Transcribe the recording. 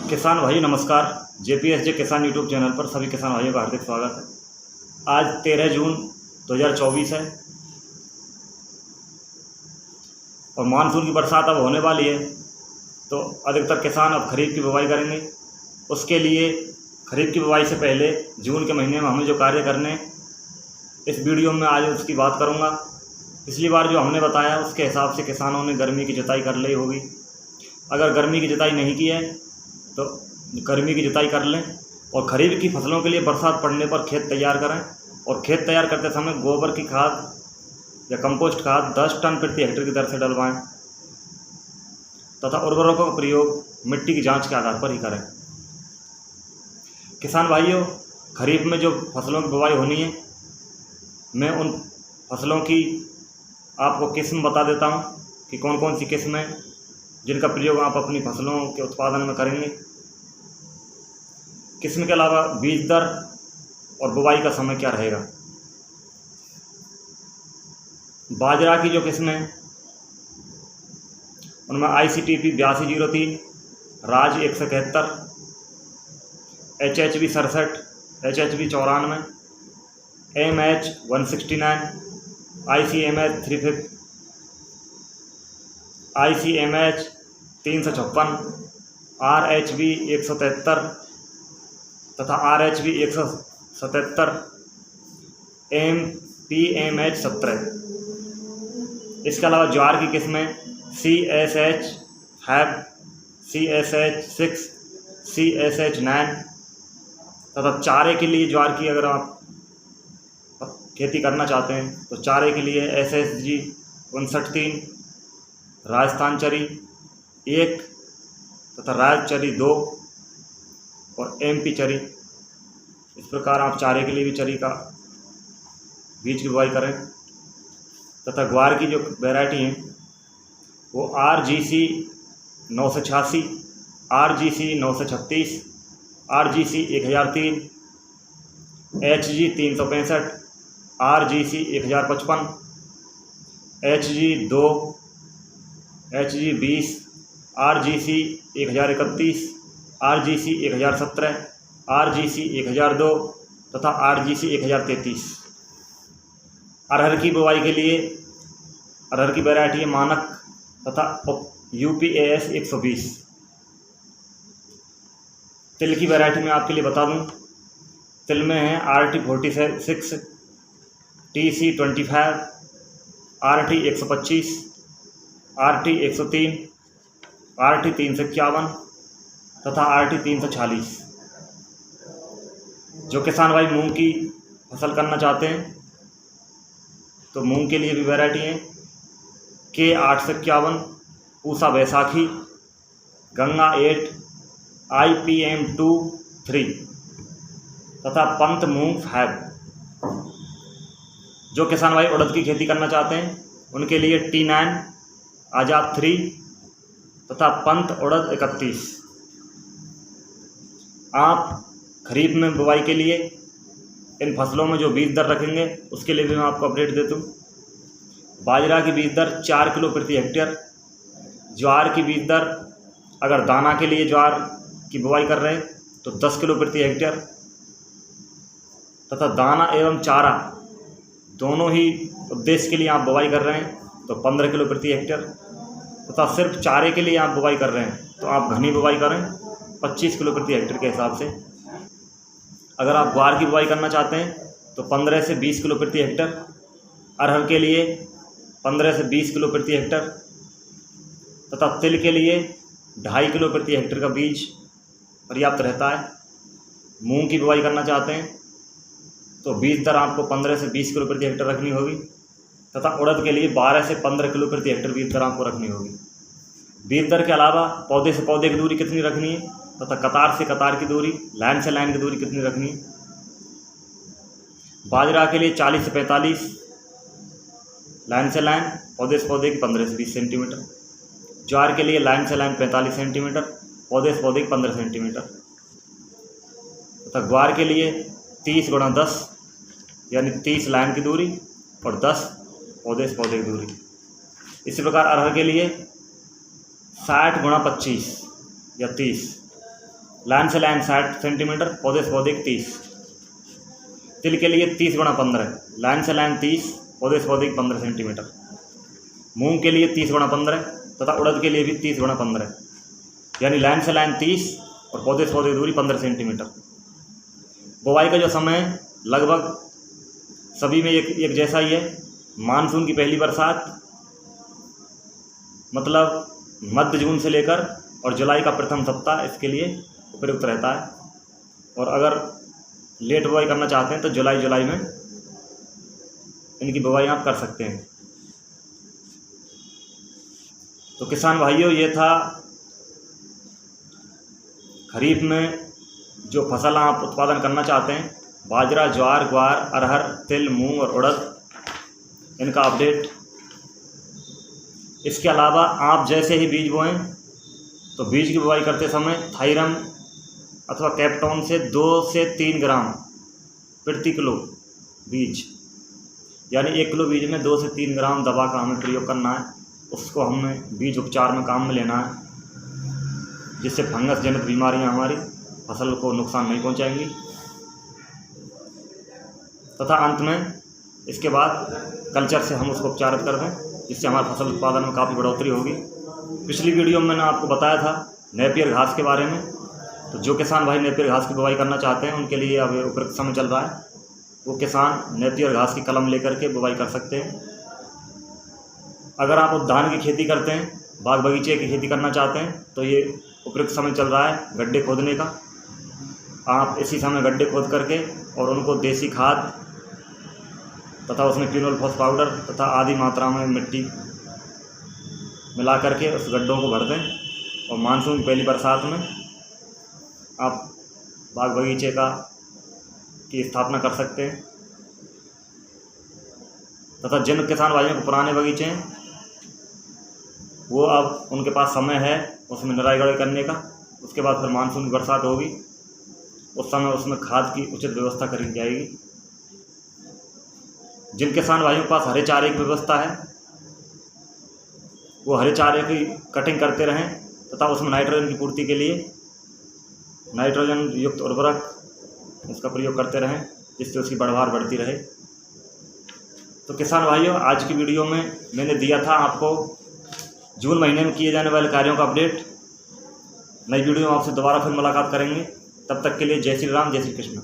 किसान भाई नमस्कार। JPSJ किसान यूट्यूब चैनल पर सभी किसान भाइयों का हार्दिक स्वागत है। आज 13 जून 2024 है और मानसून की बरसात अब होने वाली है, तो अधिकतर किसान अब खरीफ की बुवाई करेंगे। उसके लिए खरीफ की बुवाई से पहले जून के महीने में हमें जो कार्य करने हैं, इस वीडियो में आज उसकी बात करूंगा। पिछली बार जो हमने बताया उसके हिसाब से किसानों ने गर्मी की जुताई कर ली होगी। अगर गर्मी की जुताई नहीं की है तो गर्मी की जुताई कर लें और खरीफ की फसलों के लिए बरसात पड़ने पर खेत तैयार करें। और खेत तैयार करते समय गोबर की खाद या कंपोस्ट खाद 10 टन प्रति हेक्टेयर की दर से डलवाएं तथा उर्वरकों का प्रयोग मिट्टी की जांच के आधार पर ही करें। किसान भाइयों, खरीफ में जो फसलों की बुवाई होनी है, मैं उन फसलों की आपको किस्म बता देता हूं कि कौन कौन सी किस्म है जिनका प्रयोग आप अपनी फसलों के उत्पादन में करेंगे। किस्म के अलावा बीज दर और बुवाई का समय क्या रहेगा। बाजरा की जो किस्में हैं उनमें ICTP 8203, राज 171, HHB 67, HHB 94, MH 169, ICMH 350, ICMH 356, RHB 173 तथा RHB 177, PMH 17। इसके अलावा ज्वार की किस्में CSH 5, CSH 6, CSH 9 तथा चारे के लिए ज्वार की अगर आप खेती करना चाहते हैं तो चारे के लिए SSG 59-3, राजस्थान चरी 1 तथा राज चरी 2 और MP चरी। इस प्रकार आप चारे के लिए भी चरी का बीज की बुवाई करें। तथा ग्वार की जो वैरायटी है वो RGC 986, RGC 936, RGC 1003, HG 365, RGC 1055, HG 2, HG 20, RGC 1031, RGC 1017, RGC 1002 तथा RGC 1033। अरहर की बुवाई के लिए अरहर की वैरायटी है मानक तथा UPAS 120। तिल की वैरायटी में आपके लिए बता दूं, तिल में है RT 46, TC 25, RT 125, RT 103, RT 351 तथा RT 346। जो किसान भाई मूंग की फसल करना चाहते हैं तो मूंग के लिए भी वैरायटी है K 851, पूसा बैसाखी, गंगा 8, IPM 2-3 तथा पंत मूंग 5। जो किसान भाई उड़द की खेती करना चाहते हैं उनके लिए T9, आजाद 3 तथा पंत उड़द 31। आप खरीफ में बुवाई के लिए इन फसलों में जो बीज दर रखेंगे उसके लिए भी मैं आपको अपडेट देता हूँ। बाजरा की बीज दर 4 किलो प्रति हेक्टेयर, ज्वार की बीज दर अगर दाना के लिए ज्वार की बुवाई कर रहे हैं तो 10 किलो प्रति हेक्टेयर तथा दाना एवं चारा दोनों ही उद्देश्य के लिए आप बुवाई कर रहे हैं तो 15 किलो प्रति हेक्टेयर तथा सिर्फ चारे के लिए आप बुवाई कर रहे हैं तो आप घनी बुवाई करें 25 किलो प्रति हेक्टेयर के हिसाब से। अगर आप ग्वार की बुवाई करना चाहते हैं तो 15 से 20 किलो प्रति हेक्टेयर, अरहर के लिए 15 से 20 किलो प्रति हेक्टेयर तथा तिल के लिए 2.5 किलो प्रति हेक्टेयर का बीज पर्याप्त रहता है। मूंग की बुवाई करना चाहते हैं तो बीज दर आपको 15 से 20 किलो प्रति हेक्टेयर रखनी होगी तथा उड़द के लिए 12 से 15 किलो प्रति हेक्टेयर बीज दर आपको रखनी होगी। बीज दर के अलावा पौधे से पौधे की दूरी कितनी रखनी है तथा कतार से कतार की दूरी, लाइन से लाइन की दूरी कितनी रखनी है। बाजरा के लिए 40 से 45, लाइन से लाइन, पौधे से पौधे की 15 से 20 सेंटीमीटर। ज्वार के लिए लाइन से लाइन 45 सेंटीमीटर, पौधे से पौधे की 15 सेंटीमीटर तथा ग्वार के लिए 30 × 10 यानी 30 लाइन की दूरी और 10 पौधे से पौधे की दूरी। इसी प्रकार अरहर के लिए 60 × 25 या 30 लाइन से लाइन 60 सेंटीमीटर, पौधे से पौधे 30। तिल के लिए 30 × 15, लाइन से लाइन 30, पौधे से पौधे 15 सेंटीमीटर। मूंग के लिए 30 × 15 तथा उड़द के लिए भी 30 × 15, यानी लाइन से लाइन 30 और पौधे से पौधे की दूरी 15 सेंटीमीटर। बुवाई का जो समय लगभग सभी में एक जैसा ही है। मानसून की पहली बरसात मतलब मध्य जून से लेकर और जुलाई का प्रथम सप्ताह इसके लिए उपयुक्त रहता है। और अगर लेट बुवाई करना चाहते हैं तो जुलाई में इनकी बुवाई आप कर सकते हैं। तो किसान भाइयों, ये था खरीफ में जो फसल आप उत्पादन करना चाहते हैं, बाजरा, ज्वार, ग्वार, अरहर, तिल, मूंग और उड़द, इनका अपडेट। इसके अलावा आप जैसे ही बीज बोएं तो बीज की बुवाई करते समय थायरम अथवा कैप्टोन से 2 से 3 ग्राम प्रति किलो बीज, यानी 1 किलो बीज में 2 से 3 ग्राम दवा का हमें प्रयोग करना है। उसको हमें बीज उपचार में काम में लेना है, जिससे फंगस जनित बीमारियां हमारी फसल को नुकसान नहीं पहुंचाएंगी। तथा अंत में इसके बाद कल्चर से हम उसको उपचारित कर दें, जिससे हमारे फसल उत्पादन में काफ़ी बढ़ोतरी होगी। पिछली वीडियो में मैंने आपको बताया था नेपियर घास के बारे में। तो जो किसान भाई नेपियर घास की बुवाई करना चाहते हैं उनके लिए अब उपयुक्त समय चल रहा है। वो किसान नेपियर घास की कलम लेकर के बुवाई कर सकते हैं। अगर आप उद्यान की खेती करते हैं, बाग बगीचे की खेती करना चाहते हैं, तो ये उपयुक्त समय चल रहा है गड्ढे खोदने का। आप इसी समय गड्ढे खोद करके और उनको देसी खाद तथा उसमें क्विनोल-फॉस पाउडर तथा आधी मात्रा में मिट्टी मिला करके उस गड्ढों को भर दें। और मानसून की पहली बरसात में आप बाग बगीचे की स्थापना कर सकते हैं। तथा जिन किसान भाइयों को पुराने बगीचे हैं, वो अब उनके पास समय है उसमें निराई गुड़ाई करने का। उसके बाद फिर मानसून की बरसात होगी, उस समय उसमें खाद की उचित व्यवस्था करी जाएगी। जिन किसान भाइयों के पास हरे चारे की व्यवस्था है, वो हरे चारे की कटिंग करते रहें तथा उसमें नाइट्रोजन की पूर्ति के लिए नाइट्रोजन युक्त उर्वरक उसका प्रयोग करते रहें, जिससे उसकी बढ़वार बढ़ती रहे। तो किसान भाइयों, आज की वीडियो में मैंने दिया था आपको जून महीने में किए जाने वाले कार्यों का अपडेट। नई वीडियो में आपसे दोबारा फिर मुलाकात करेंगे। तब तक के लिए जय श्री राम, जय श्री कृष्ण।